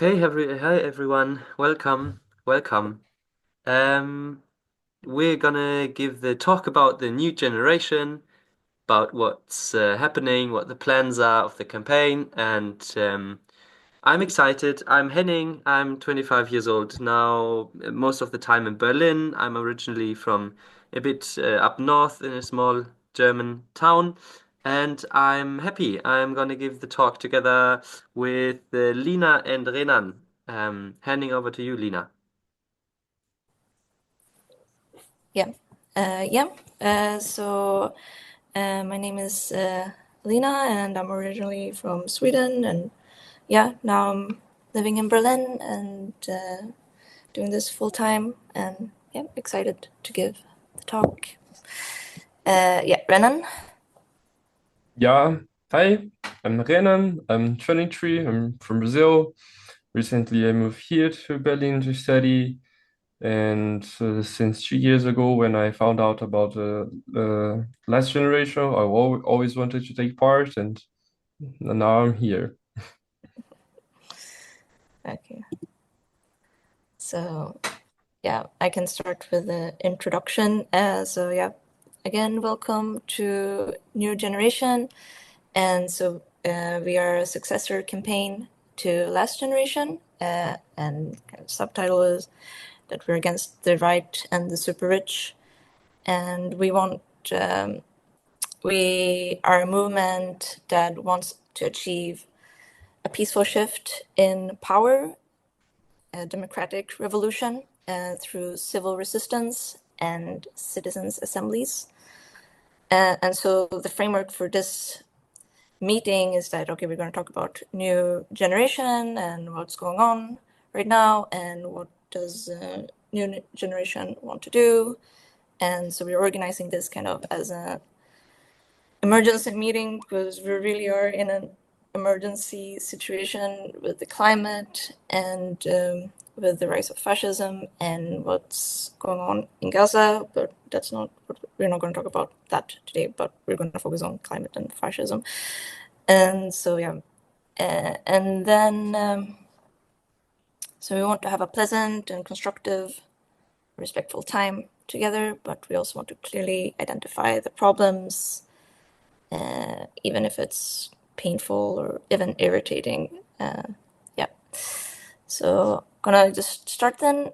Hi everyone, welcome. Um, we're gonna give the talk about the new generation, about what's happening, what the plans are of the campaign, and I'm excited. I'm Henning. I'm 25 years old now, most of the time in Berlin. I'm originally from a bit up north in a small German town, and I'm happy. I'm going to give the talk together with Lina and Renan. Handing over to you, Lina. Yeah. Yeah. My name is Lina, and I'm originally from Sweden. And yeah, now I'm living in Berlin and doing this full time. And yeah, excited to give the talk. Yeah, Renan. Yeah, hi, I'm Renan. I'm 23. I'm from Brazil. Recently, I moved here to Berlin to study. And since 3 years ago, when I found out about the last generation, I always wanted to take part, and now I'm here. Okay. So yeah, I can start with the introduction. Yeah, again, welcome to New Generation. And we are a successor campaign to Last Generation, and kind of subtitle is that we're against the right and the super rich, and we are a movement that wants to achieve a peaceful shift in power, a democratic revolution through civil resistance and citizens' assemblies. And so the framework for this meeting is that, okay, we're going to talk about new generation and what's going on right now and what does new generation want to do. And so we're organizing this kind of as an emergency meeting because we really are in an emergency situation with the climate and with the rise of fascism and what's going on in Gaza. But that's not, we're not going to talk about that today, but we're going to focus on climate and fascism. And so, yeah. And then, so we want to have a pleasant and constructive, respectful time together, but we also want to clearly identify the problems, even if it's painful or even irritating. Yeah. So, gonna just start then.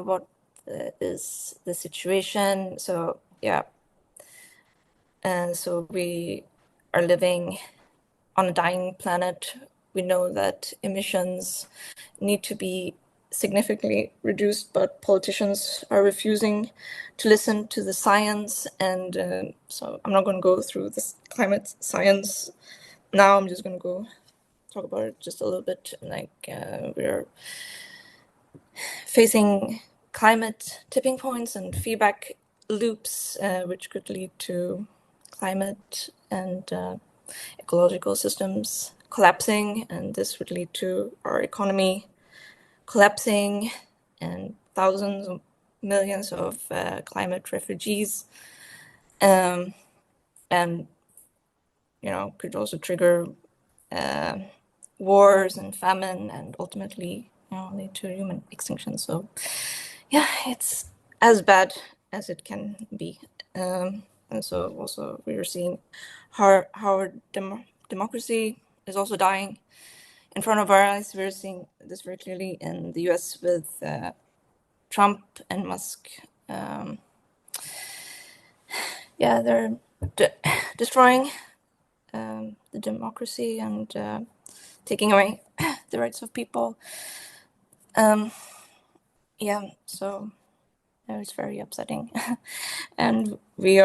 What is the situation? So, yeah. And so we are living on a dying planet. We know that emissions need to be significantly reduced, but politicians are refusing to listen to the science. And so I'm not going to go through this climate science now. I'm just going to go talk about it just a little bit. We're facing climate tipping points and feedback loops, which could lead to climate and ecological systems collapsing, and this would lead to our economy collapsing and thousands of millions of climate refugees, and could also trigger wars and famine and ultimately lead to human extinction. So yeah, it's as bad as it can be. And so also we are seeing how our democracy is also dying in front of our eyes. We're seeing this very clearly in the US with Trump and Musk. Yeah, they're destroying the democracy and taking away the rights of people. Yeah, so it's very upsetting. And we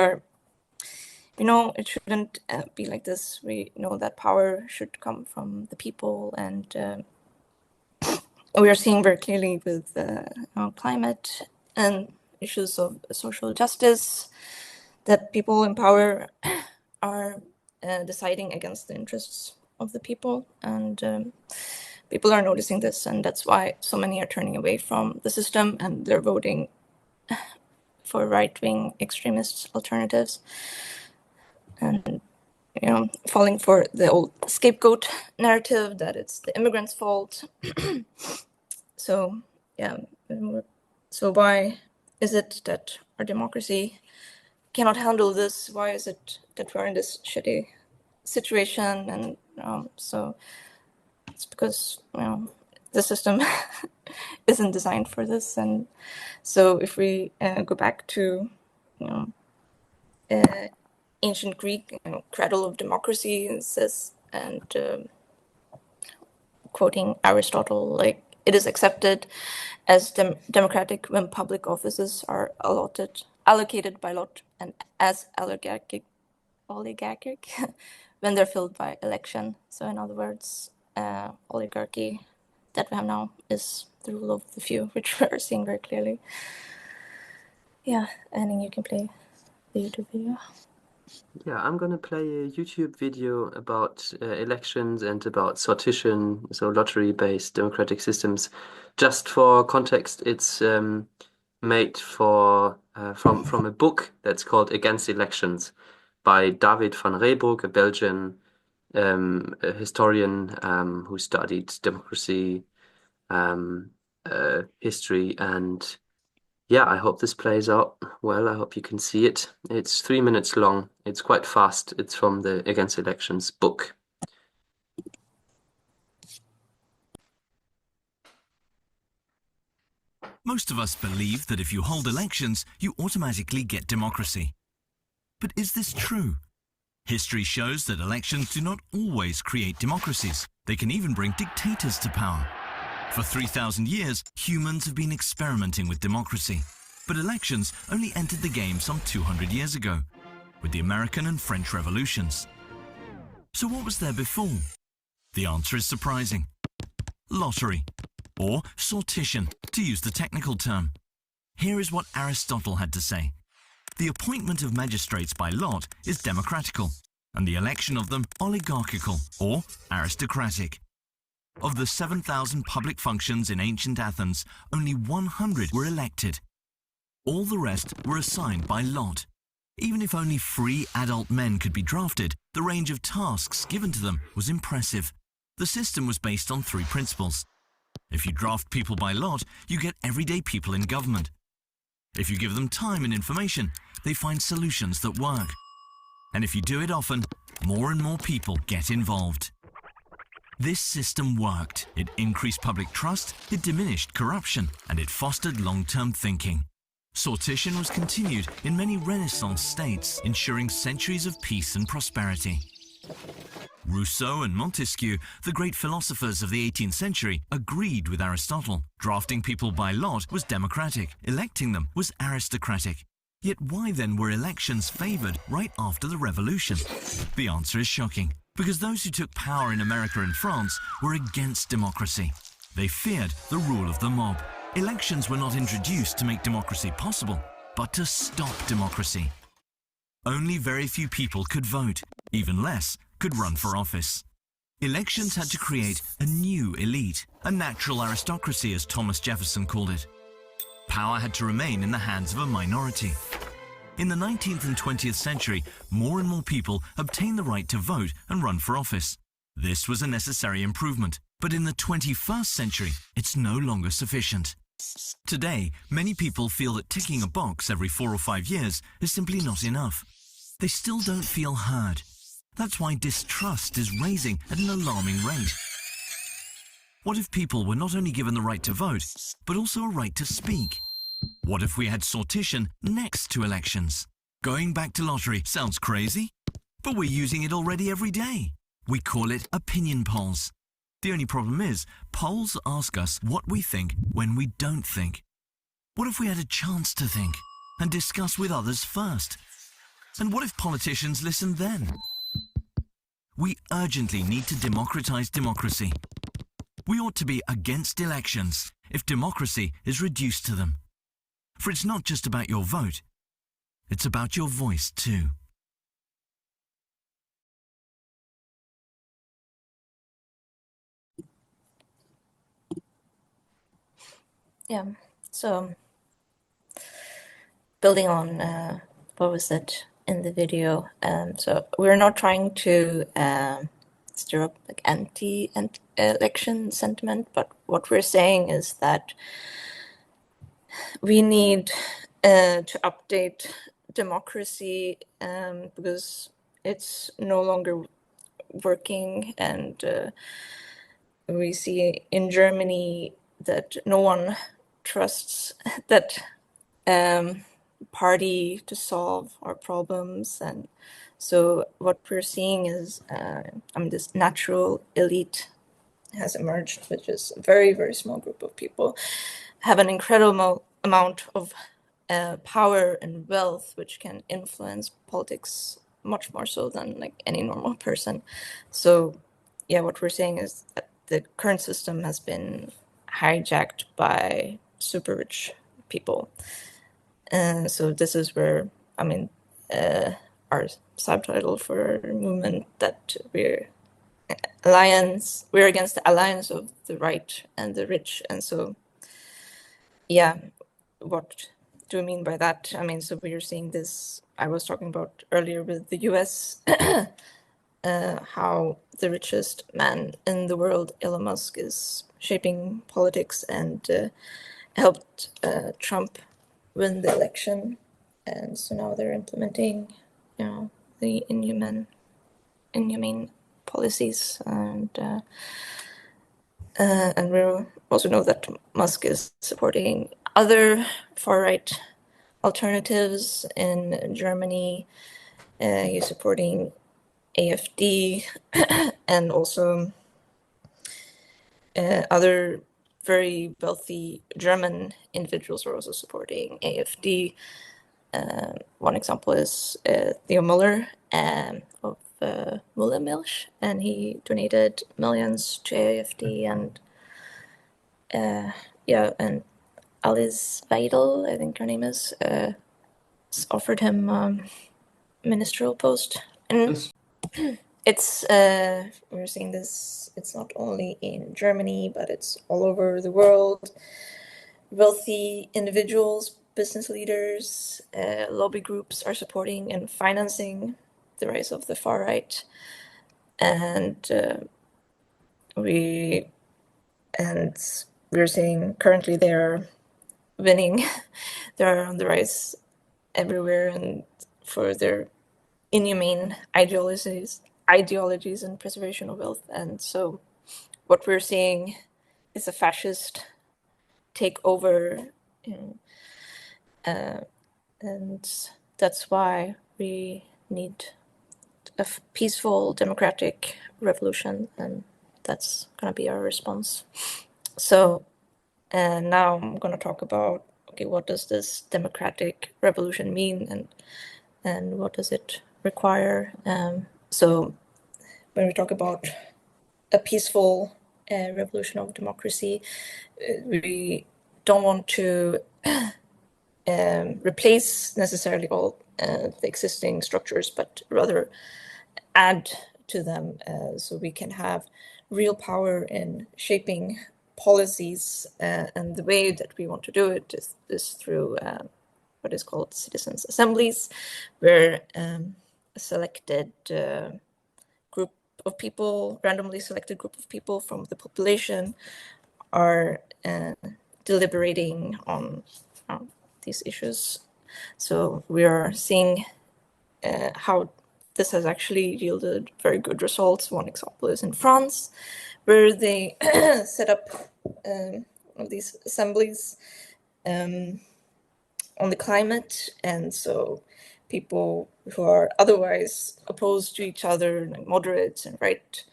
know it shouldn't be like this. We know that power should come from the people, and we are seeing very clearly with climate and issues of social justice that people in power are deciding against the interests of the people, and people are noticing this, and that's why so many are turning away from the system and they're voting for right-wing extremist alternatives. And falling for the old scapegoat narrative that it's the immigrants' fault. So, yeah. So why is it that our democracy cannot handle this? Why is it that we're in this shitty situation? And so it's because the system isn't designed for this. And so if we go back to ancient Greek, cradle of democracy, it says, and quoting Aristotle, like it is accepted as democratic when public offices are allocated by lot, and as oligarchic when they're filled by election. So in other words, oligarchy that we have now is the rule of the few, which we are seeing very clearly. Yeah, Henning, you can play the YouTube video. Yeah, I'm gonna play a YouTube video about elections and about sortition, so lottery-based democratic systems. Just for context, it's made from a book that's called Against Elections by David van Reyburg, a Belgian a historian who studied democracy, history, and yeah, I hope this plays out well. I hope you can see it. It's 3 minutes long. It's quite fast. It's from the Against Elections book. Most of us believe that if you hold elections, you automatically get democracy. But is this true? History shows that elections do not always create democracies. They can even bring dictators to power. For 3,000 years, humans have been experimenting with democracy. But elections only entered the game some 200 years ago, with the American and French revolutions. So what was there before? The answer is surprising. Lottery, or sortition, to use the technical term. Here is what Aristotle had to say. The appointment of magistrates by lot is democratical, and the election of them oligarchical, or aristocratic. Of the 7,000 public functions in ancient Athens, only 100 were elected. All the rest were assigned by lot. Even if only 3 adult men could be drafted, the range of tasks given to them was impressive. The system was based on 3 principles. If you draft people by lot, you get everyday people in government. If you give them time and information, they find solutions that work. And if you do it often, more and more people get involved. This system worked. It increased public trust, it diminished corruption, and it fostered long-term thinking. Sortition was continued in many Renaissance states, ensuring centuries of peace and prosperity. Rousseau and Montesquieu, the great philosophers of the 18th century, agreed with Aristotle. Drafting people by lot was democratic, electing them was aristocratic. Yet why then were elections favored right after the revolution? The answer is shocking, because those who took power in America and France were against democracy. They feared the rule of the mob. Elections were not introduced to make democracy possible, but to stop democracy. Only very few people could vote, even less could run for office. Elections had to create a new elite, a natural aristocracy as Thomas Jefferson called it. Power had to remain in the hands of a minority. In the 19th and 20th century, more and more people obtained the right to vote and run for office. This was a necessary improvement, but in the 21st century, it's no longer sufficient. Today, many people feel that ticking a box every 4 or 5 years is simply not enough. They still don't feel heard. That's why distrust is rising at an alarming rate. What if people were not only given the right to vote, but also a right to speak? What if we had sortition next to elections? Going back to lottery sounds crazy, but we're using it already every day. We call it opinion polls. The only problem is, polls ask us what we think when we don't think. What if we had a chance to think and discuss with others first? And what if politicians listened then? We urgently need to democratize democracy. We ought to be against elections if democracy is reduced to them. For it's not just about your vote, it's about your voice too. Yeah, so building on, what was it? in the video. So we're not trying to stir up like anti-election sentiment, but what we're saying is that we need to update democracy because it's no longer working, and we see in Germany that no one trusts that party to solve our problems. And so what we're seeing is this natural elite has emerged, which is a very, very small group of people, have an incredible amount of power and wealth, which can influence politics much more so than like any normal person. So yeah, what we're saying is that the current system has been hijacked by super rich people. And so this is where, our subtitle for our movement, that we're against the alliance of the right and the rich. And so, yeah, what do I mean by that? So we're seeing this, I was talking about earlier with the US, how the richest man in the world, Elon Musk, is shaping politics and helped Trump win the election. And so now they're implementing, the inhumane policies, and we also know that Musk is supporting other far-right alternatives in Germany. He's supporting AfD, and also other very wealthy German individuals are also supporting AfD. One example is Theo Müller of Müllermilch, and he donated millions to AfD. And and Alice Weidel, I think her name is, offered him ministerial post. And it's we're seeing this, it's not only in Germany, but it's all over the world. Wealthy individuals, business leaders, lobby groups are supporting and financing the rise of the far right. And we're seeing currently they're winning. They're on the rise everywhere, and for their inhumane ideologies and preservation of wealth. And so what we're seeing is a fascist takeover, and that's why we need a peaceful democratic revolution, and that's going to be our response. So now I'm going to talk about, okay, what does this democratic revolution mean, and what does it require? So when we talk about a peaceful revolution of democracy, we don't want to replace necessarily all the existing structures, but rather add to them, so we can have real power in shaping policies. And the way that we want to do it is through what is called citizens' assemblies, where a selected group of people, randomly selected group of people from the population, are deliberating on these issues. So we are seeing how this has actually yielded very good results. One example is in France, where they set up these assemblies on the climate. And so people who are otherwise opposed to each other, like moderates and right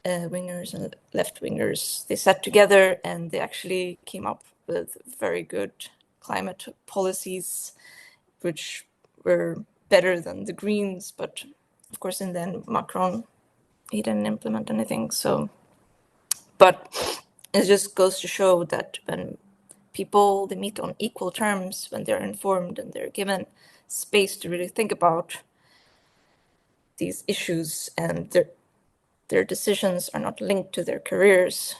wingers and left wingers, they sat together and they actually came up with very good climate policies, which were better than the Greens. But of course, in the end, Macron, he didn't implement anything. So, but it just goes to show that when people, they meet on equal terms, when they're informed and they're given space to really think about these issues, and their decisions are not linked to their careers,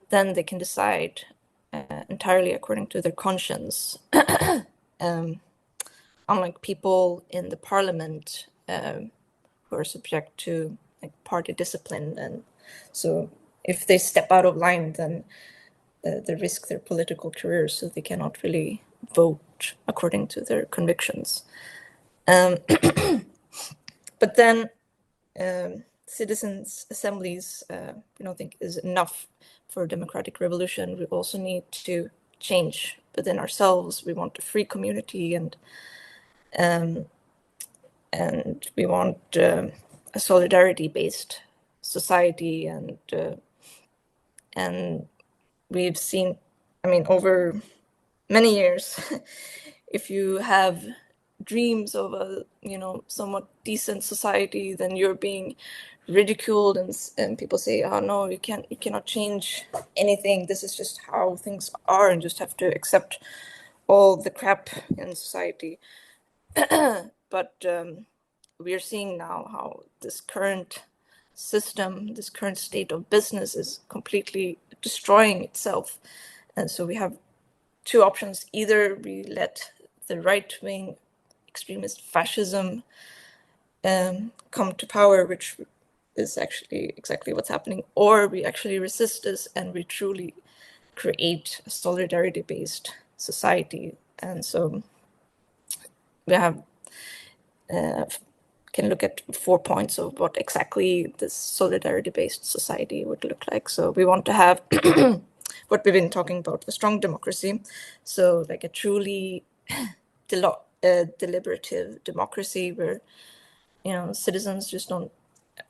then they can decide entirely according to their conscience. unlike people in the parliament who are subject to like party discipline, and so if they step out of line, then they risk their political careers, so they cannot really vote according to their convictions. But then citizens' assemblies, we don't think is enough for a democratic revolution. We also need to change within ourselves. We want a free community, and we want a solidarity-based society, and we've seen, I mean, over many years, if you have dreams of a somewhat decent society, then you're being ridiculed, and people say, oh no, you cannot change anything, this is just how things are, and just have to accept all the crap in society. But we are seeing now how this current system, this current state of business is completely destroying itself. And so we have two options. Either we let the right-wing extremist fascism come to power, which is actually exactly what's happening, or we actually resist this and we truly create a solidarity-based society. And so we have can look at 4 points of what exactly this solidarity-based society would look like. So we want to have what we've been talking about, a strong democracy. So like a truly deliberative democracy where citizens just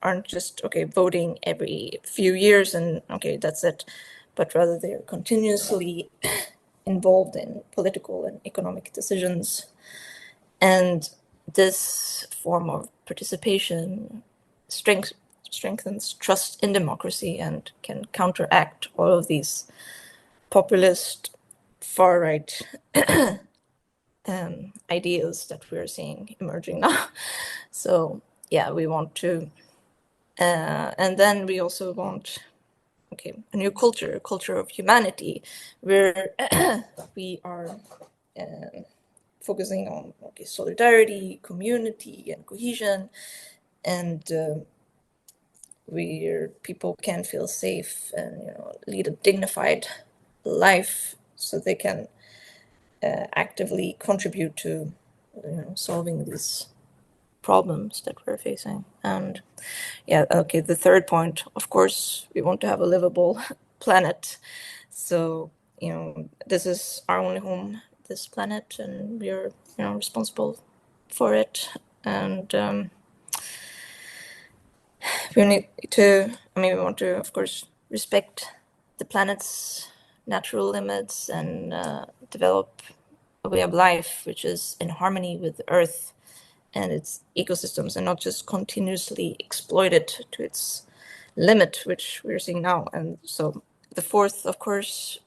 aren't just voting every few years and that's it, but rather they're continuously involved in political and economic decisions. And this form of participation strengthens trust in democracy and can counteract all of these populist far-right ideas that we're seeing emerging now. So yeah, we want to, and then we also want a new culture, a culture of humanity, where we are focusing on solidarity, community, and cohesion, and where people can feel safe and lead a dignified life, so they can actively contribute to solving these problems that we're facing. And the third point, of course, we want to have a livable planet. So this is our only home, this planet, and we're responsible for it. And we want to, of course, respect the planet's natural limits and develop a way of life which is in harmony with the Earth and its ecosystems, and not just continuously exploit it to its limit, which we're seeing now. And so the fourth, of course,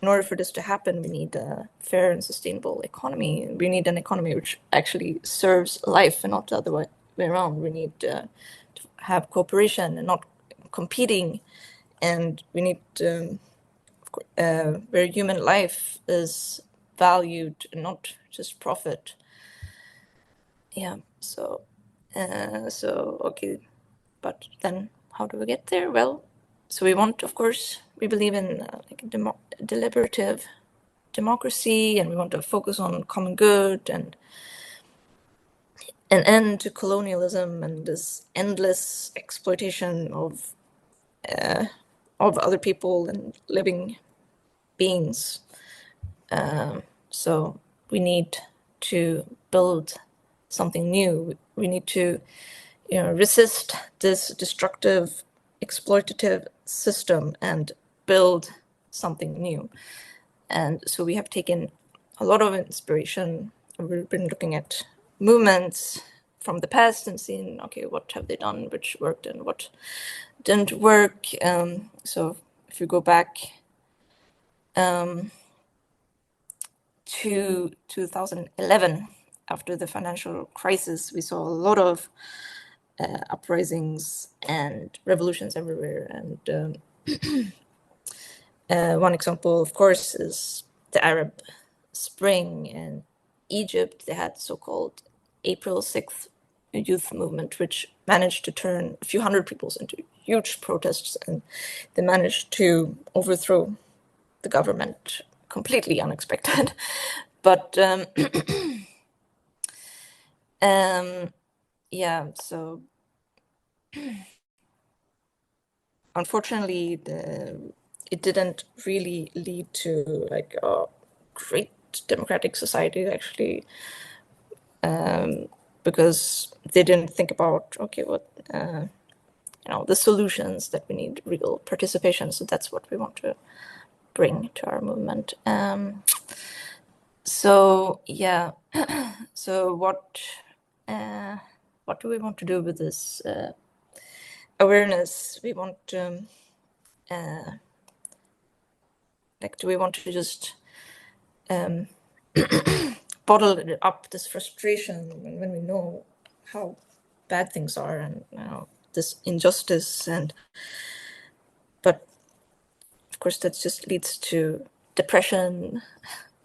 in order for this to happen, we need a fair and sustainable economy. We need an economy which actually serves life and not the other way around. We need to have cooperation and not competing. And we need where human life is valued and not just profit. Yeah, so but then how do we get there? Well, so we want, of course, we believe in deliberative democracy, and we want to focus on common good and an end to colonialism and this endless exploitation of other people and living beings. So we need to build something new. We need to resist this destructive, exploitative system and build something new. And so we have taken a lot of inspiration. We've been looking at movements from the past and seeing, what have they done, which worked and what didn't work. So if you go back to 2011, after the financial crisis, we saw a lot of uprisings and revolutions everywhere. And one example, of course, is the Arab Spring. And Egypt, they had so-called April 6th youth movement, which managed to turn a few hundred people into huge protests, and they managed to overthrow the government completely unexpected. But yeah, so unfortunately, it didn't really lead to like a great democratic society, actually, because they didn't think about, okay, what the solutions that we need real participation. So that's what we want to bring to our movement. So yeah, so what do we want to do with this awareness? We want like, do we want to just bottle it up, this frustration, when we know how bad things are, and this injustice, but of course that just leads to depression,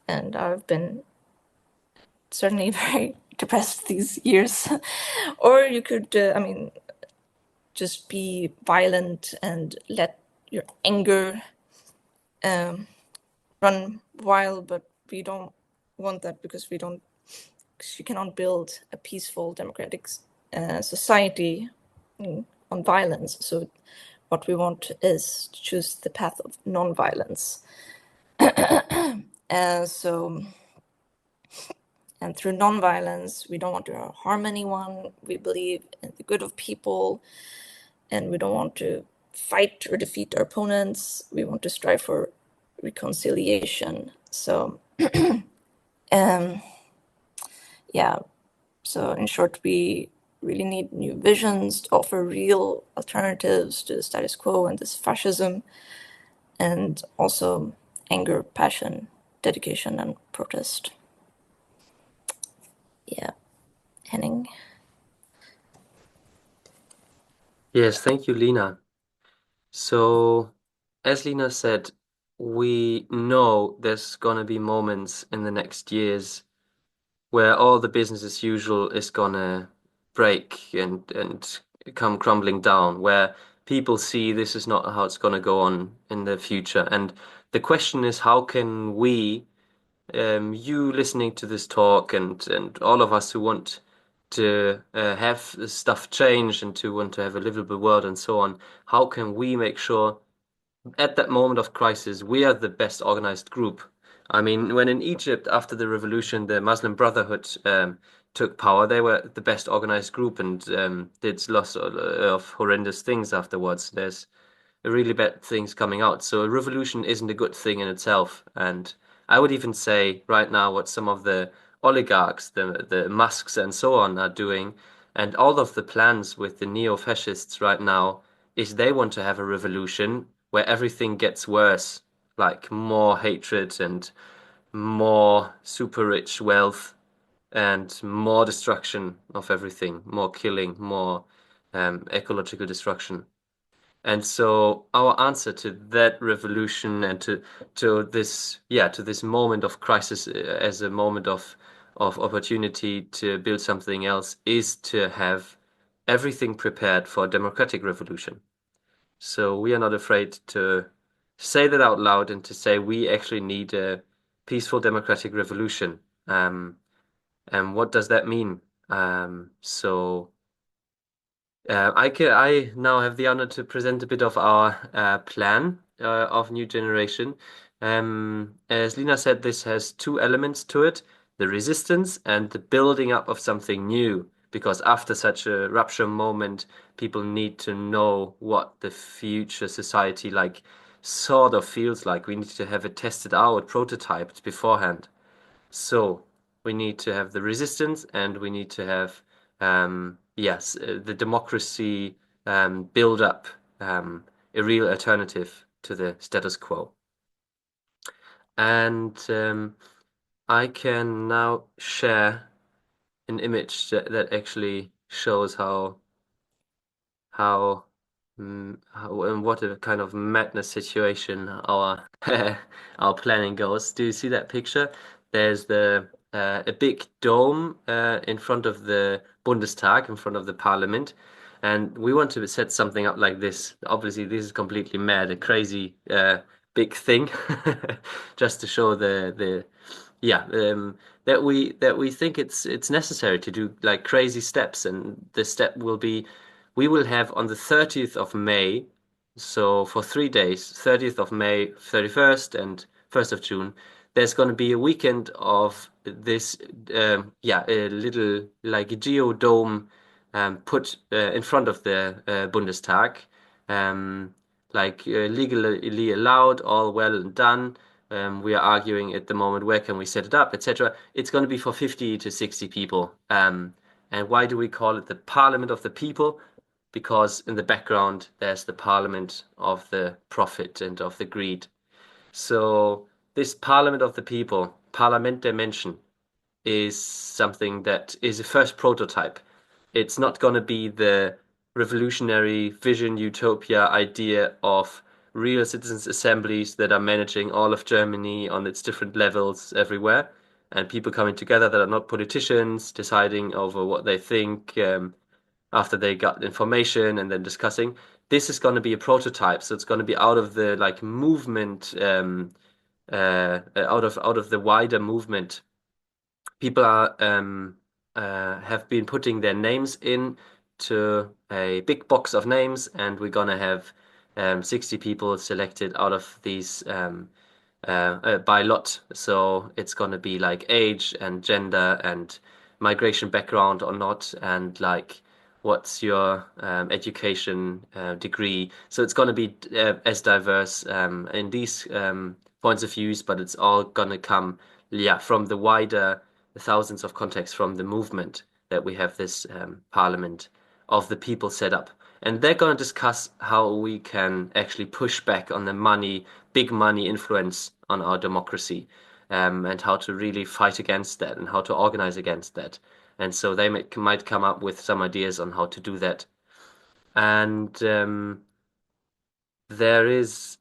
and I've been certainly very depressed these years. Or you could just be violent and let your anger run wild, but we don't want that, because you cannot build a peaceful democratic society on violence. So what we want is to choose the path of non-violence. And through non-violence, we don't want to harm anyone. We believe in the good of people, and we don't want to fight or defeat our opponents. We want to strive for reconciliation. So, yeah. So in short, we really need new visions to offer real alternatives to the status quo and this fascism, and also anger, passion, dedication, and protest. Yeah. Henning? Yes, thank you, Lena. So, as Lena said, we know there's gonna be moments in the next years where all the business as usual is gonna break and come crumbling down, where people see this is not how it's gonna go on in the future. And the question is, how can we, you listening to this talk, and all of us who want to have this stuff change and to want to have a livable world and so on, how can we make sure at that moment of crisis we are the best organized group? I mean, when in Egypt after the revolution, the Muslim Brotherhood took power, they were the best organized group and did lots of horrendous things afterwards. There's really bad things coming out. So a revolution isn't a good thing in itself. And I would even say right now what some of the oligarchs, the Musks and so on are doing, and all of the plans with the neo-fascists right now, is they want to have a revolution where everything gets worse, like more hatred and more super rich wealth and more destruction of everything, more killing, more ecological destruction. And so our answer to that revolution and to this to this moment of crisis as a moment of opportunity to build something else is to have everything prepared for a democratic revolution. So we are not afraid to say that out loud and to say we actually need a peaceful democratic revolution. And what does that mean? So I now have the honor to present a bit of our plan of New Generation. As Lina said, this has two elements to it, the resistance and the building up of something new. Because after such a rupture moment, people need to know what the future society like sort of feels like. We need to have it tested out, prototyped beforehand. So we need to have the resistance and we need to have, yes, the democracy build up a real alternative to the status quo. And I can now share an image that actually shows how, how and what a kind of madness situation our our planning goes. Do you see that picture? There's the a big dome in front of the Bundestag, in front of the Parliament. And we want to set something up like this. Obviously, this is completely mad, a crazy big thing, just to show the yeah that we think it's necessary to do like crazy steps. And the step will be we will have on the 30th of May, so for 3 days, 30th of May, 31st, and 1st of June, there's going to be a weekend of this, a little like a geodome put in front of the Bundestag, um, legally allowed, all well and done. We are arguing at the moment where can we set it up, etc. It's going to be for 50 to 60 people. And why do we call it the Parliament of the People? Because in the background there's the Parliament of the profit and of the greed. So this Parliament of the People, Parlament der Menschen, is something that is a first prototype. It's not going to be the revolutionary vision utopia idea of real citizens' assemblies that are managing all of Germany on its different levels everywhere, and people coming together that are not politicians deciding over what they think after they got information and then discussing. This is going to be a prototype, so it's going to be out of the like movement, out of the wider movement. People are have been putting their names in to a big box of names, and we're gonna have 60 people selected out of these by lot. So it's gonna be like age and gender and migration background or not, and like what's your education degree. So it's gonna be as diverse in these points of views, but it's all gonna come, yeah, from the wider thousands of contacts from the movement that we have this Parliament of the People set up. And they're going to discuss how we can actually push back on the money, big money influence on our democracy, and how to really fight against that and how to organize against that. And so they might come up with some ideas on how to do that. And there is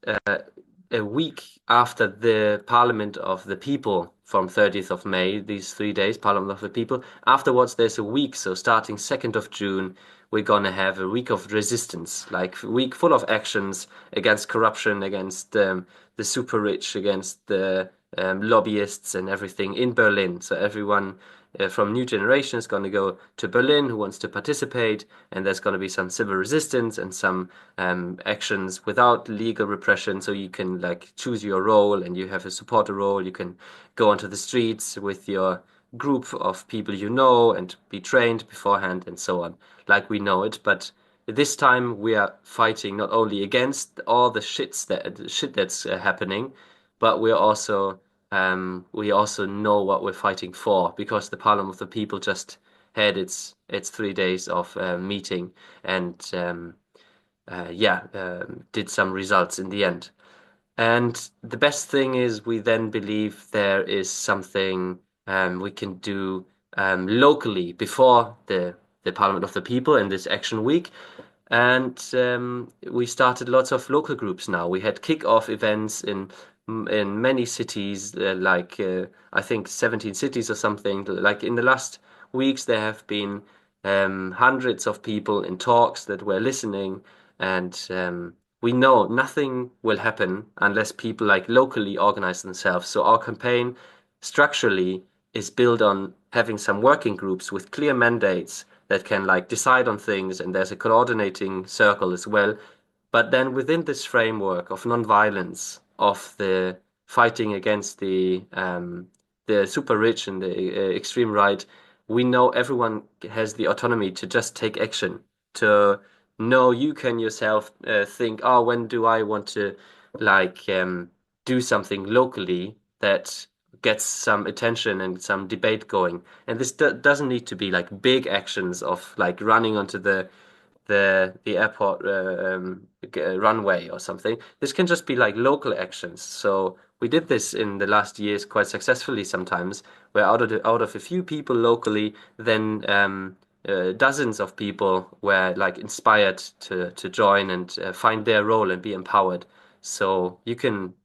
a week after the Parliament of the People from 30th of May, these 3 days, Parliament of the People. Afterwards, there's a week, so starting 2nd of June, we're gonna have a week of resistance, like a week full of actions against corruption, against the super rich, against the lobbyists and everything in Berlin. So everyone from New Generation is going to go to Berlin who wants to participate, and there's going to be some civil resistance and some actions without legal repression. So you can like choose your role, and you have a supporter role. You can go onto the streets with your group of people you know and be trained beforehand and so on, like we know it. But this time we are fighting not only against all the shit that's happening, but we also know what we're fighting for because the Parliament of the People just had its 3 days of meeting and did some results in the end. And the best thing is we then believe there is something we can do locally before the Parliament of the People in this action week. And we started lots of local groups now. We had kick-off events in many cities, I think 17 cities or something. Like in the last weeks, there have been hundreds of people in talks that were listening, and we know nothing will happen unless people like locally organize themselves. So our campaign structurally is built on having some working groups with clear mandates that can like decide on things, and there's a coordinating circle as well. But then within this framework of non-violence, of the fighting against the super rich and the extreme right, we know everyone has the autonomy to just take action, to know you can yourself think, oh, when do I want to like do something locally that gets some attention and some debate going. And this doesn't need to be like big actions of like running onto the airport runway or something. This can just be like local actions. So we did this in the last years quite successfully sometimes, where out of a few people locally, then dozens of people were like inspired to join and find their role and be empowered. So you can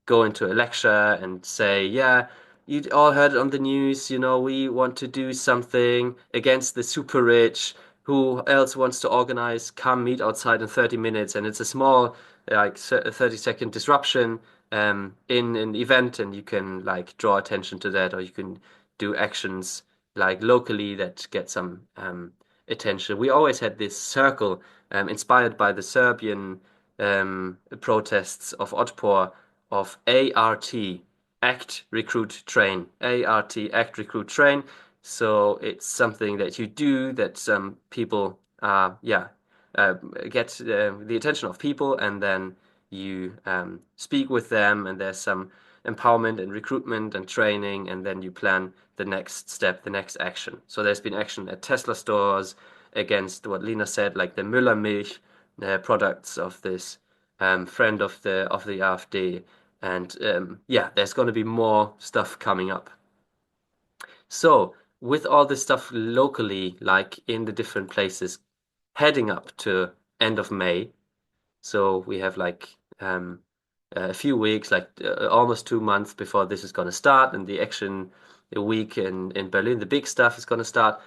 go into a lecture and say, yeah, you all heard it on the news, we want to do something against the super rich. Who else wants to organize? Come meet outside in 30 minutes. And it's a small, like 30-second disruption in an event, and you can like draw attention to that, or you can do actions like locally that get some attention. We always had this circle inspired by the Serbian protests of Otpor of ART, Act, Recruit, Train. ART, Act, Recruit, Train. So it's something that you do that some people, uh, get the attention of people, and then you speak with them, and there's some empowerment and recruitment and training, and then you plan the next step, the next action. So there's been action at Tesla stores against what Lena said, like the Müller Milch products of this friend of the AfD. And yeah, there's going to be more stuff coming up. So, with all this stuff locally, like in the different places, heading up to end of May, so we have like a few weeks, like almost 2 months before this is going to start, and the action week in Berlin, the big stuff is going to start.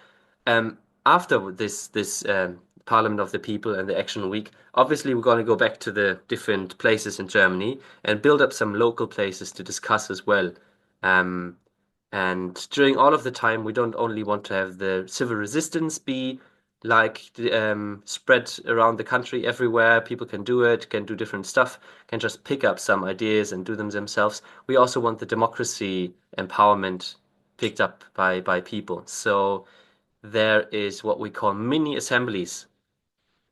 Um, After this Parliament of the People and the Action Week, obviously we're going to go back to the different places in Germany and build up some local places to discuss as well. Um, and during all of the time, we don't only want to have the civil resistance be like spread around the country everywhere. People can do it, can do different stuff, can just pick up some ideas and do them themselves. We also want the democracy empowerment picked up by people. So there is what we call mini assemblies.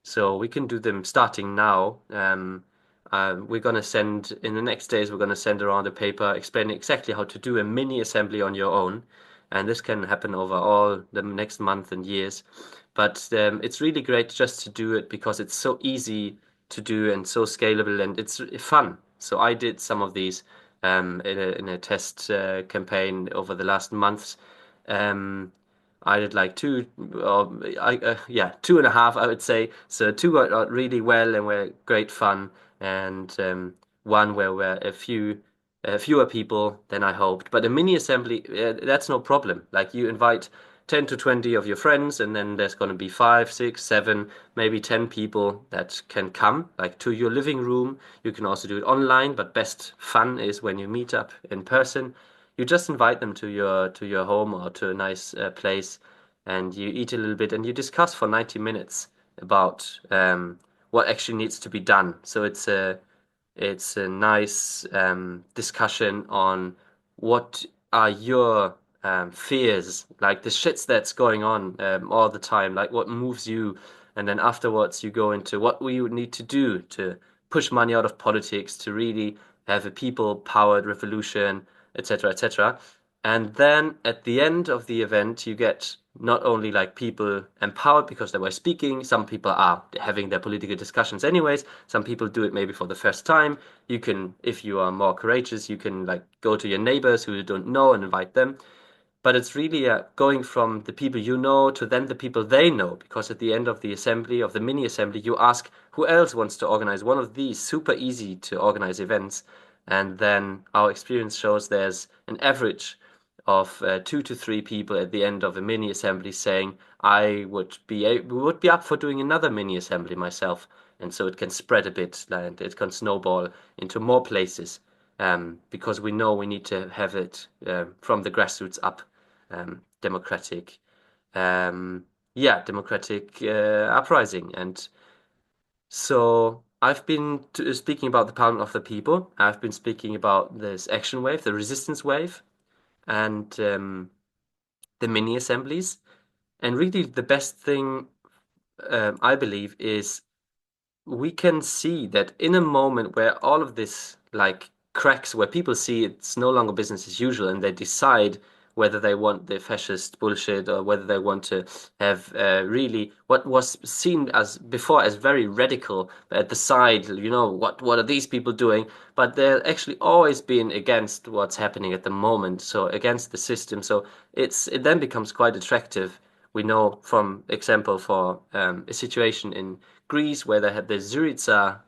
So we can do them starting now. We're going to send, in the next days, we're going to send around a paper explaining exactly how to do a mini assembly on your own. And this can happen over all the next month and years. But it's really great just to do it because it's so easy to do and so scalable, and it's fun. So I did some of these in a test campaign over the last months. Um, I did like two, yeah, 2.5, I would say. So two got out really well and were great fun, and one where were fewer people than I hoped. But a mini assembly, that's no problem. Like you invite 10 to 20 of your friends, and then there's going to be five, six, seven, maybe 10 people that can come, like to your living room. You can also do it online, but best fun is when you meet up in person. You just invite them to your home or to a nice place, and you eat a little bit and you discuss for 90 minutes about what actually needs to be done. So it's a nice discussion on what are your fears, like the shits that's going on all the time, like what moves you, and then afterwards you go into what we would need to do to push money out of politics to really have a people-powered revolution, etc., etc. And then at the end of the event, you get not only like people empowered because they were speaking, some people are having their political discussions anyways, some people do it maybe for the first time. You can, if you are more courageous, you can like go to your neighbors who you don't know and invite them. But it's really going from the people you know to then the people they know, because at the end of the assembly, of the mini assembly, you ask who else wants to organize one of these super easy to organize events. And then our experience shows there's an average of 2 to 3 people at the end of a mini assembly saying, I would be up for doing another mini assembly myself. And so it can spread a bit and it can snowball into more places because we know we need to have it from the grassroots up democratic, yeah, democratic uprising. And so I've been speaking about the Parliament of the People. I've been speaking about this action wave, the resistance wave, and the mini assemblies. And really, the best thing I believe is we can see that in a moment where all of this like cracks, where people see it's no longer business as usual and they decide whether they want the fascist bullshit or whether they want to have really what was seen as before as very radical at the side, what are these people doing? But they're actually always been against what's happening at the moment, so against the system. So it then becomes quite attractive. We know from example for a situation in Greece where they had the Syriza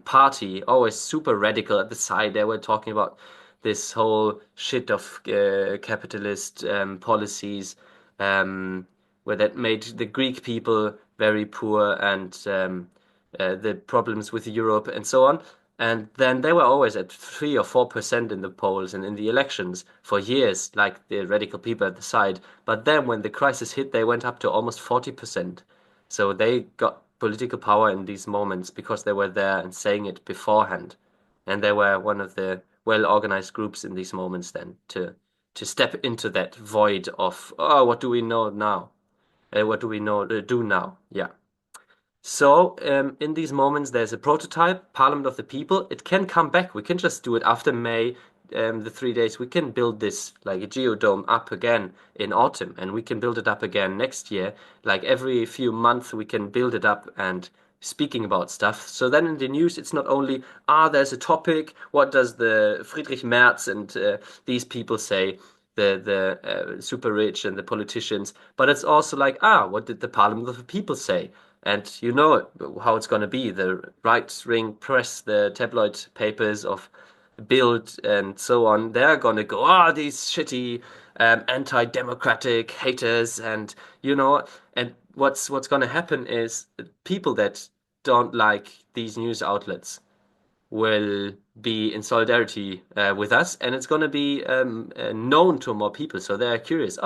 party, always super radical at the side. They were talking about this whole shit of capitalist policies, where that made the Greek people very poor, and the problems with Europe and so on. And then they were always at 3 or 4% in the polls and in the elections for years, like the radical people at the side. But then when the crisis hit, they went up to almost 40%. So they got political power in these moments because they were there and saying it beforehand. And they were one of the well-organized groups in these moments then to step into that void of, oh, what do we know now? What do we know do now? Yeah. So, in these moments, there's a prototype, Parliament of the People. It can come back. We can just do it after May, the 3 days. We can build this like a geodome up again in autumn, and we can build it up again next year. Like every few months, we can build it up and speaking about stuff. So then in the news, it's not only, there's a topic, what does the Friedrich Merz and these people say? The super rich and the politicians, but it's also like, what did the Parliament of the People say? And you know how it's going to be. The right-wing press, the tabloid papers of Bild and so on, they're going to go, these shitty anti-democratic haters, and and what's going to happen is people that don't like these news outlets will be in solidarity with us, and it's going to be known to more people. So they're curious.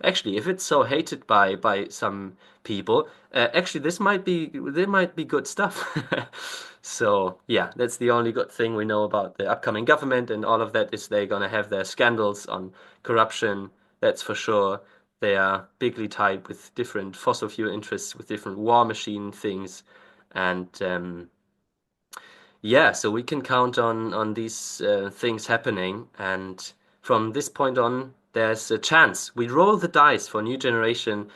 Actually, if it's so hated by some people, actually there might be good stuff. So yeah, that's the only good thing we know about the upcoming government, and all of that is they're going to have their scandals on corruption. That's for sure. They are bigly tied with different fossil fuel interests, with different war machine things, and yeah, so we can count on these things happening, and from this point on, there's a chance. We roll the dice for new generation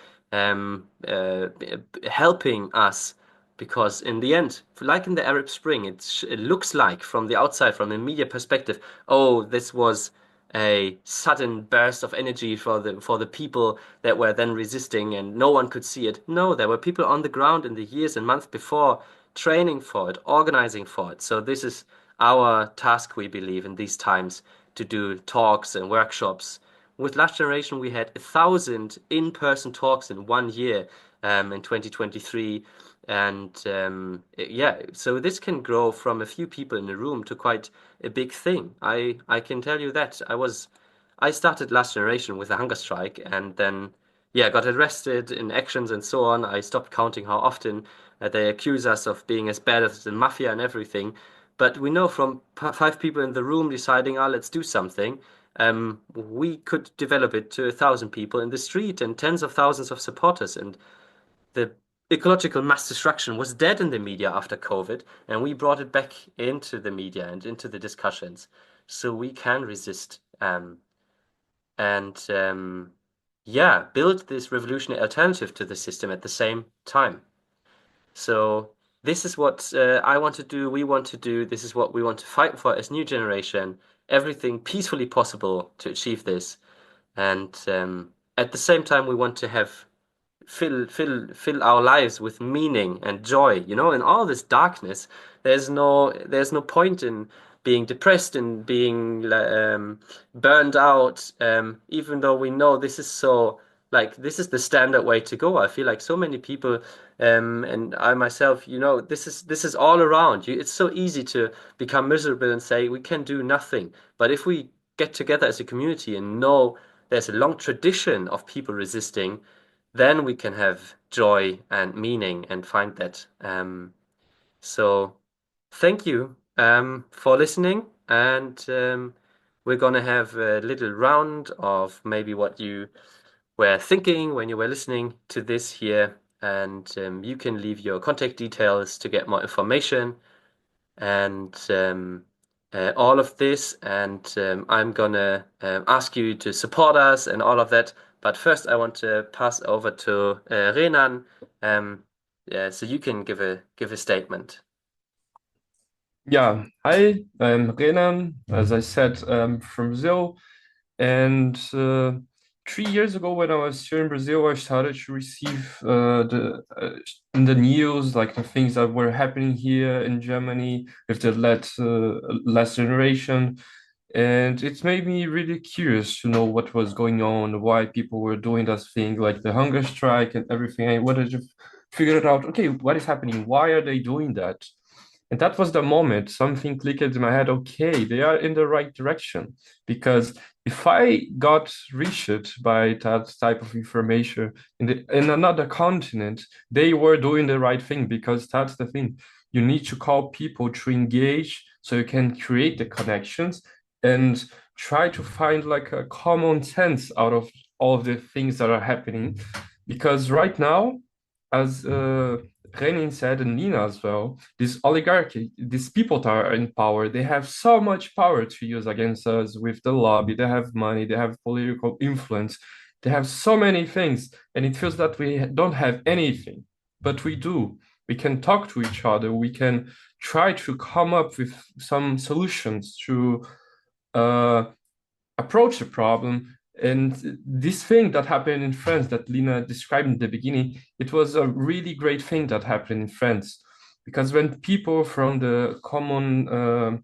helping us, because in the end, like in the Arab Spring, it looks like from the outside, from a media perspective, oh, this was a sudden burst of energy for the people that were then resisting, and no one could see it. No, there were people on the ground in the years and months before training for it, organizing for it. So this is our task, we believe, in these times, to do talks and workshops. With Last Generation, we had 1,000 in-person talks in 1 year, in 2023. And yeah, so this can grow from a few people in a room to quite a big thing. I can tell you that. I started Last Generation with a hunger strike, and then yeah, got arrested in actions and so on. I stopped counting how often they accuse us of being as bad as the mafia and everything. But we know from 5 people in the room deciding, let's do something, we could develop it to 1,000 people in the street and tens of thousands of supporters. And the ecological mass destruction was dead in the media after COVID, and we brought it back into the media and into the discussions. So we can resist, and yeah, build this revolutionary alternative to the system at the same time. So this is what I want to do, we want to do, this is what we want to fight for as new generation, everything peacefully possible to achieve this. And at the same time, we want to have fill our lives with meaning and joy. In all this darkness, there's no point in being depressed and being burned out. Even though we know this is so, like, this is the standard way to go. I feel like so many people, and I myself, this is all around you. It's so easy to become miserable and say we can do nothing. But if we get together as a community and know there's a long tradition of people resisting, then we can have joy and meaning and find that. So thank you for listening, and we're gonna have a little round of maybe what you were thinking when you were listening to this here, and you can leave your contact details to get more information and all of this. And I'm gonna ask you to support us and all of that. But first, I want to pass over to Renan, yeah, so you can give a statement. Yeah, hi, I'm Renan, as I said, from Brazil. And 3 years ago, when I was here in Brazil, I started to receive in the news, like the things that were happening here in Germany with the last generation. And it made me really curious to know what was going on, why people were doing that thing, like the hunger strike and everything. I wanted to figure it out. Okay, what is happening? Why are they doing that? And that was the moment something clicked in my head. Okay, they are in the right direction. Because if I got reached by that type of information in another continent, they were doing the right thing, because that's the thing. You need to call people to engage so you can create the connections and try to find like a common sense out of all of the things that are happening. Because right now, as Henning said, and Nina as well, this oligarchy, these people that are in power, they have so much power to use against us with the lobby. They have money, they have political influence, they have so many things, and it feels that we don't have anything, but we do. We can talk to each other. We can try to come up with some solutions to uh, approach the problem. And this thing that happened in France that Lina described in the beginning, it was a really great thing that happened in France. Because when people from the common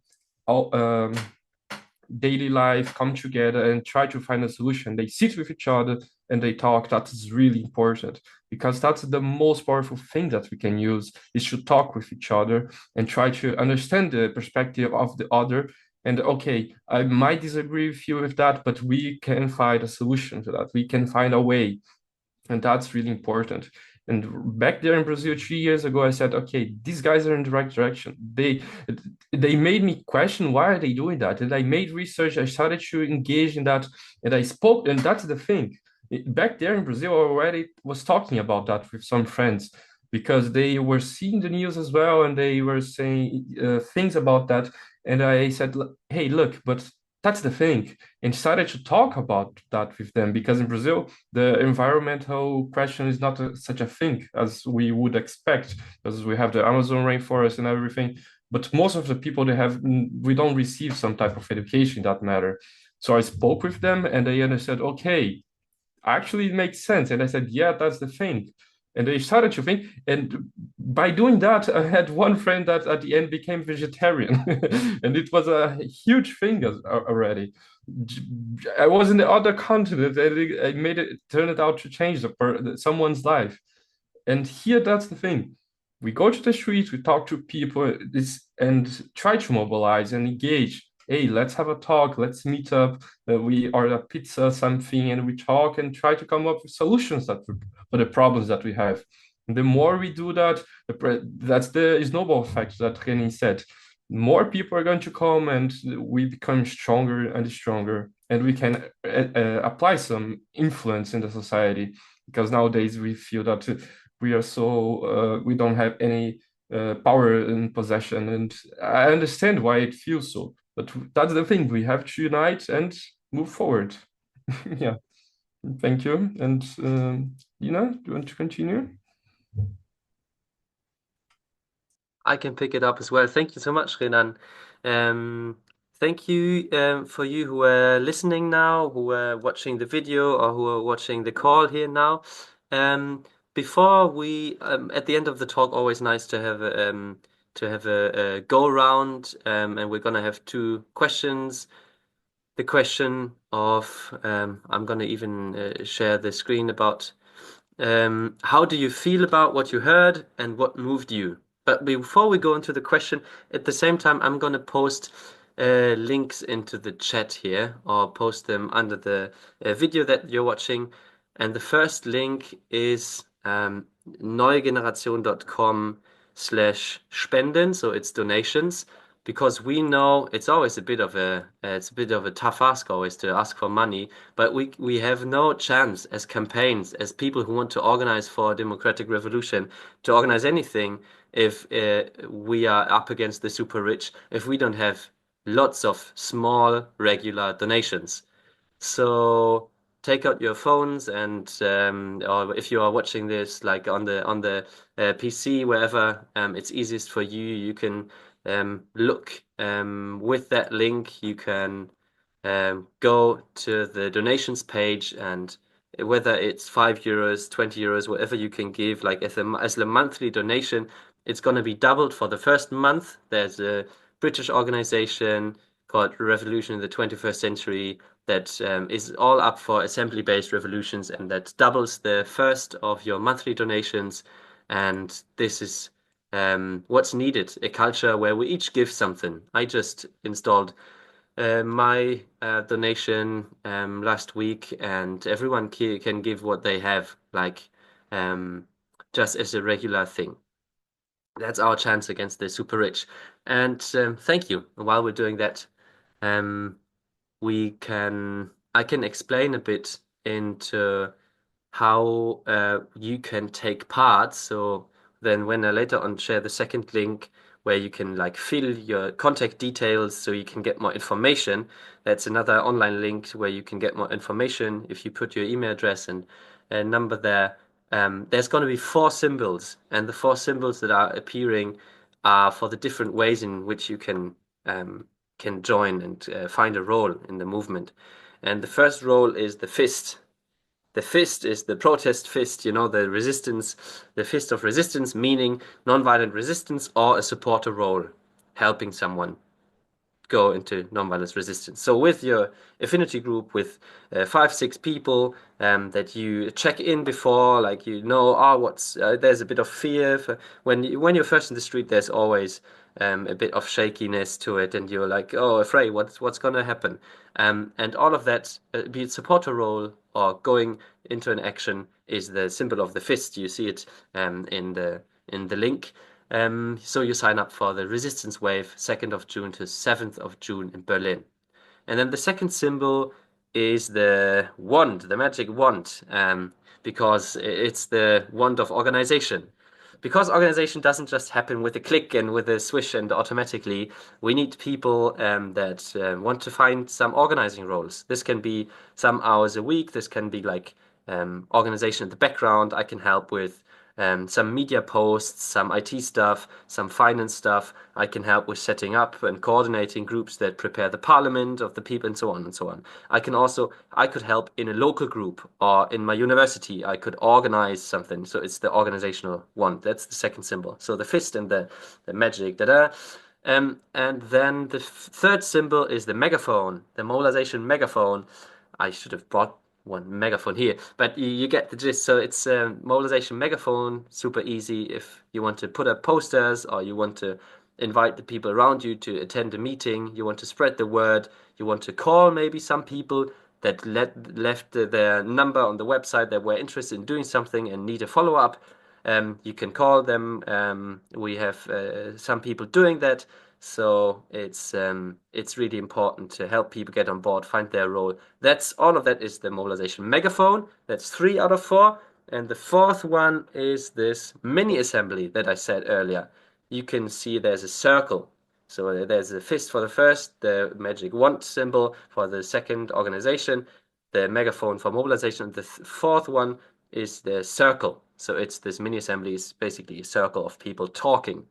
daily life come together and try to find a solution, they sit with each other and they talk. That is really important, because that's the most powerful thing that we can use, is to talk with each other and try to understand the perspective of the other. And okay, I might disagree with you with that, but we can find a solution to that. We can find a way, and that's really important. And back there in Brazil 3 years ago, I said, okay, these guys are in the right direction. They made me question, why are they doing that? And I made research. I started to engage in that, and I spoke. And that's the thing. Back there in Brazil, I already was talking about that with some friends, because they were seeing the news as well, and they were saying things about that. And I said, hey, look, but that's the thing, and started to talk about that with them, because in Brazil, the environmental question is not such a thing as we would expect, because we have the Amazon rainforest and everything. But most of the people, we don't receive some type of education in that matter. So I spoke with them, and they understood, okay, actually it makes sense. And I said, yeah, that's the thing. And they started to think. And by doing that, I had one friend that at the end became vegetarian. And it was a huge thing already. I was in the other continent, and I made it, turned it out to change someone's life. And here, that's the thing. We go to the streets, we talk to people, and try to mobilize and engage. Hey, let's have a talk, let's meet up. We order a pizza, something, and we talk and try to come up with solutions for the problems that we have. And the more we do that, that's the snowball effect that René said. More people are going to come, and we become stronger and stronger, and we can apply some influence in the society. Because nowadays we feel that we don't have any power in possession, and I understand why it feels so, but that's the thing, we have to unite and move forward. Yeah, thank you. And Lina, do you want to continue? I can pick it up as well. Thank you so much, Renan. Thank you for you who are listening now, who are watching the video, or who are watching the call here now. Before we, at the end of the talk, always nice to have a go round, and we're gonna have two questions. The question of, I'm gonna even share the screen about. How do you feel about what you heard and what moved you? But before we go into the question, at the same time, I'm going to post links into the chat here, or post them under the video that you're watching. And the first link is neuegeneration.com/spenden, so it's donations, because we know it's always a bit of a tough ask always to ask for money, but we have no chance as campaigns, as people who want to organize for a democratic revolution, to organize anything if we are up against the super rich, if we don't have lots of small regular donations. So take out your phones and or if you are watching this like on the PC, wherever it's easiest for you, you can look with that link. You can go to the donations page, and whether it's €5, €20, whatever you can give, like as a monthly donation, it's going to be doubled for the first month. There's a British organization called Revolution in the 21st Century that is all up for assembly-based revolutions, and that doubles the first of your monthly donations. And this is what's needed, a culture where we each give something. I just installed my donation last week, and everyone can give what they have, like um, just as a regular thing. That's our chance against the super rich. And thank you. While we're doing that, um, I can explain a bit into how you can take part. So then when I later on share the second link where you can like fill your contact details so you can get more information, that's another online link where you can get more information if you put your email address and number there. There's going to be four symbols, and the four symbols that are appearing are for the different ways in which you can join and find a role in the movement. And the first role is the fist. The fist is the protest fist, the resistance, the fist of resistance, meaning nonviolent resistance or a supporter role, helping someone go into nonviolence resistance. So with your affinity group with 5, 6 people that you check in before, like what's there's a bit of fear when you're first in the street. There's always a bit of shakiness to it, and you're like, oh, afraid what's gonna happen, and all of that, be it supporter role or going into an action, is the symbol of the fist. You see it in the link. So you sign up for the Resistance Wave, 2nd of June to 7th of June in Berlin. And then the second symbol is the wand, the magic wand, because it's the wand of organization. Because organization doesn't just happen with a click and with a swish and automatically, we need people that want to find some organizing roles. This can be some hours a week. This can be like organization in the background. I can help with some media posts, some IT stuff, some finance stuff. I can help with setting up and coordinating groups that prepare the parliament of the people and so on and so on. I could help in a local group or in my university. I could organize something. So it's the organizational one. That's the second symbol. So the fist and the magic, da-da. And then the third symbol is the megaphone, the mobilization megaphone. I should have brought one megaphone here, but you get the gist. So it's a mobilization megaphone, super easy if you want to put up posters or you want to invite the people around you to attend a meeting, you want to spread the word, you want to call maybe some people that left their number on the website that were interested in doing something and need a follow-up. You can call them. We have some people doing that. So it's really important to help people get on board, find their role. That's all of that is the mobilization megaphone. That's 3 out of 4. And the fourth one is this mini assembly that I said earlier. You can see there's a circle. So there's a fist for the first, the magic wand symbol for the second organization, the megaphone for mobilization, and the fourth one is the circle. So it's this mini assembly is basically a circle of people talking.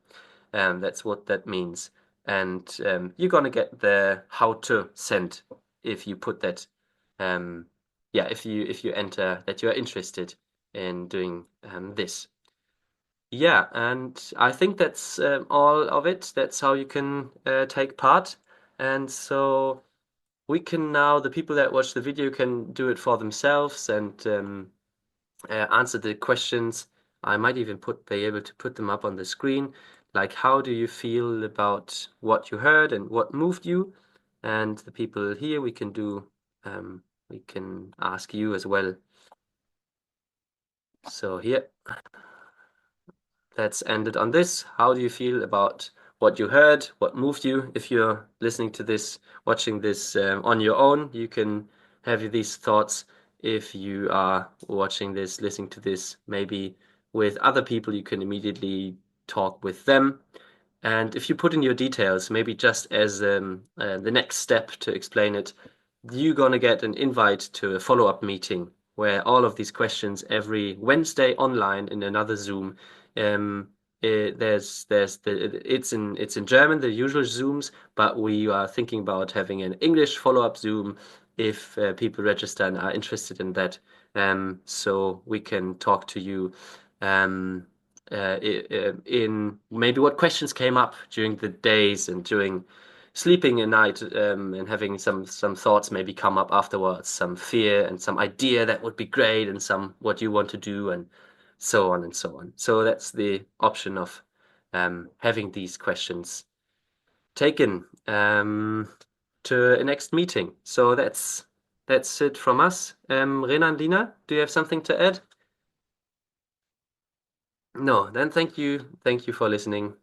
That's what that means. And you're gonna get the how to send if you put that. Yeah, if you enter that you are interested in doing this. Yeah, and I think that's all of it. That's how you can take part. And so the people that watch the video can do it for themselves and answer the questions. I might even be able to put them up on the screen. Like, how do you feel about what you heard and what moved you? And the people here, we can ask you as well. So here, let's end it on this. How do you feel about what you heard? What moved you? If you're listening to this, watching this on your own, you can have these thoughts. If you are watching this, listening to this, maybe with other people, you can immediately talk with them. And if you put in your details, maybe just as the next step to explain it, you're gonna get an invite to a follow-up meeting where all of these questions every Wednesday online in another Zoom. It's in German, the usual Zooms, but we are thinking about having an English follow-up Zoom if people register and are interested in that. So we can talk to you in maybe what questions came up during the days and during sleeping at night and having some thoughts maybe come up afterwards, some fear and some idea that would be great and some what you want to do and so on and so on. So that's the option of having these questions taken to a next meeting. So that's it from us. Rena and Lina, do you have something to add? No, then thank you. Thank you for listening.